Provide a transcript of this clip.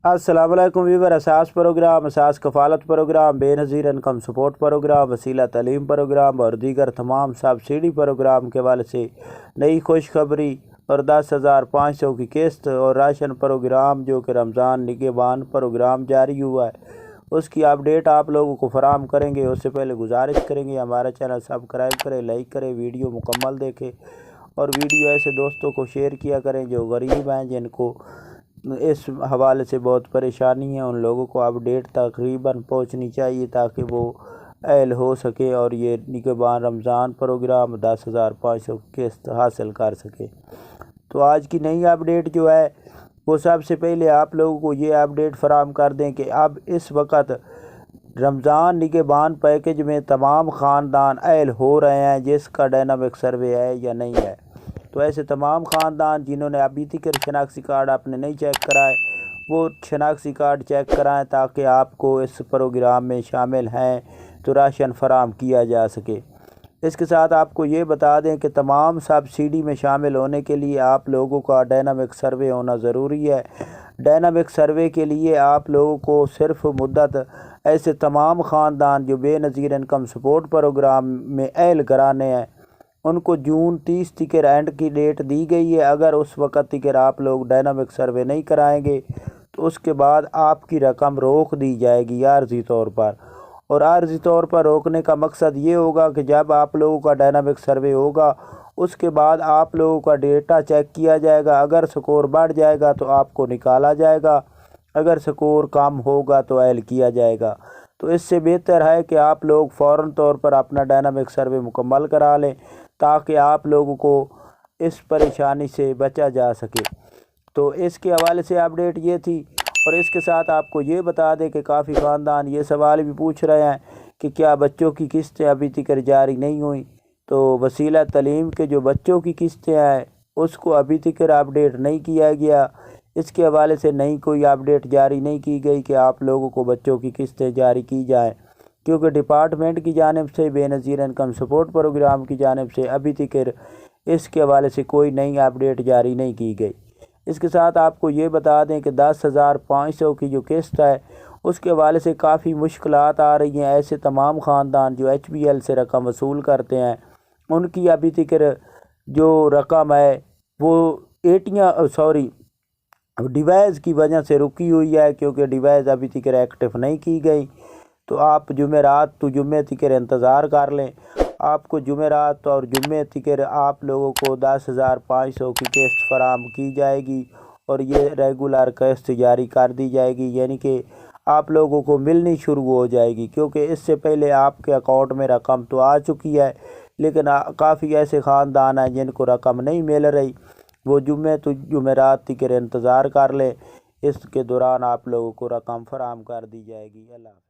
السلام علیکم ویور، اساس پروگرام، اساس کفالت پروگرام، بے نظیر انکم سپورٹ پروگرام، وسیلہ تعلیم پروگرام اور دیگر تمام سبسڈی پروگرام کے حوالے سے نئی خوشخبری اور 10,500 کی قسط اور راشن پروگرام جو کہ رمضان نگہبان پروگرام جاری ہوا ہے اس کی اپڈیٹ آپ لوگوں کو فراہم کریں گے۔ اس سے پہلے گزارش کریں گے ہمارا چینل سبسکرائب کریں، لائک کریں، ویڈیو مکمل دیکھیں اور ویڈیو ایسے دوستوں کو شیئر کیا کریں جو غریب ہیں، جن کو اس حوالے سے بہت پریشانی ہے۔ ان لوگوں کو اپڈیٹ تقریباً پہنچنی چاہیے تاکہ وہ اہل ہو سکے اور یہ نگہبان رمضان پروگرام 10,500 قسط حاصل کر سکے۔ تو آج کی نئی اپڈیٹ جو ہے وہ سب سے پہلے آپ لوگوں کو یہ اپڈیٹ فراہم کر دیں کہ اب اس وقت رمضان نگہبان پیکج میں تمام خاندان اہل ہو رہے ہیں جس کا ڈائنامک سروے ہے یا نہیں ہے۔ تو ایسے تمام خاندان جنہوں نے ابھی تک شناختی کارڈ اپنے نہیں چیک کرائے وہ شناختی کارڈ چیک کرائیں تاکہ آپ کو اس پروگرام میں شامل ہیں تو راشن فراہم کیا جا سکے۔ اس کے ساتھ آپ کو یہ بتا دیں کہ تمام سبسڈی میں شامل ہونے کے لیے آپ لوگوں کا ڈائنامک سروے ہونا ضروری ہے۔ ڈائنامک سروے کے لیے آپ لوگوں کو صرف مدت ایسے تمام خاندان جو بے نظیر انکم سپورٹ پروگرام میں اہل گھرانے ہیں ان کو جون 30 تک اینڈ کی ڈیٹ دی گئی ہے۔ اگر اس وقت تک آپ لوگ ڈائنامک سروے نہیں کرائیں گے تو اس کے بعد آپ کی رقم روک دی جائے گی عارضی طور پر، اور عارضی طور پر روکنے کا مقصد یہ ہوگا کہ جب آپ لوگوں کا ڈائنامک سروے ہوگا اس کے بعد آپ لوگوں کا ڈیٹا چیک کیا جائے گا۔ اگر سکور بڑھ جائے گا تو آپ کو نکالا جائے گا، اگر سکور کم ہوگا تو اہل کیا جائے گا۔ تو اس سے بہتر ہے کہ آپ لوگ فوراً طور پر اپنا ڈائنامک سروے مکمل کرا لیں تاکہ آپ لوگوں کو اس پریشانی سے بچا جا سکے۔ تو اس کے حوالے سے اپڈیٹ یہ تھی، اور اس کے ساتھ آپ کو یہ بتا دیں کہ کافی خاندان یہ سوال بھی پوچھ رہے ہیں کہ کیا بچوں کی قسطیں ابھی تک جاری نہیں ہوئیں۔ تو وسیلہ تعلیم کے جو بچوں کی قسطیں ہیں اس کو ابھی تک اپڈیٹ نہیں کیا گیا، اس کے حوالے سے نئی کوئی اپڈیٹ جاری نہیں کی گئی کہ آپ لوگوں کو بچوں کی قسطیں جاری کی جائیں، کیونکہ ڈپارٹمنٹ کی جانب سے بے نظیر انکم سپورٹ پروگرام کی جانب سے ابھی تک اس کے حوالے سے کوئی نئی اپڈیٹ جاری نہیں کی گئی۔ اس کے ساتھ آپ کو یہ بتا دیں کہ 10,500 کی جو قسط ہے اس کے حوالے سے کافی مشکلات آ رہی ہیں۔ ایسے تمام خاندان جو HBL سے رقم وصول کرتے ہیں ان کی ابھی تک جو رقم ہے وہ ڈیوائس کی وجہ سے رکی ہوئی ہے، کیونکہ ڈیوائس ابھی تک ایکٹیو نہیں کی گئی۔ تو آپ جمعرات تو جمعے تک انتظار کر لیں، آپ کو جمعرات اور جمعے تک آپ لوگوں کو 10,500 کی قسط فراہم کی جائے گی اور یہ ریگولر قسط جاری کر دی جائے گی، یعنی کہ آپ لوگوں کو ملنی شروع ہو جائے گی، کیونکہ اس سے پہلے آپ کے اکاؤنٹ میں رقم تو آ چکی ہے لیکن کافی ایسے خاندان ہیں جن کو رقم نہیں مل رہی۔ وہ جمعے تو جمعرات تک انتظار کر لیں، اس کے دوران آپ لوگوں کو رقم فراہم کر دی جائے گی۔ اللہ حافظ۔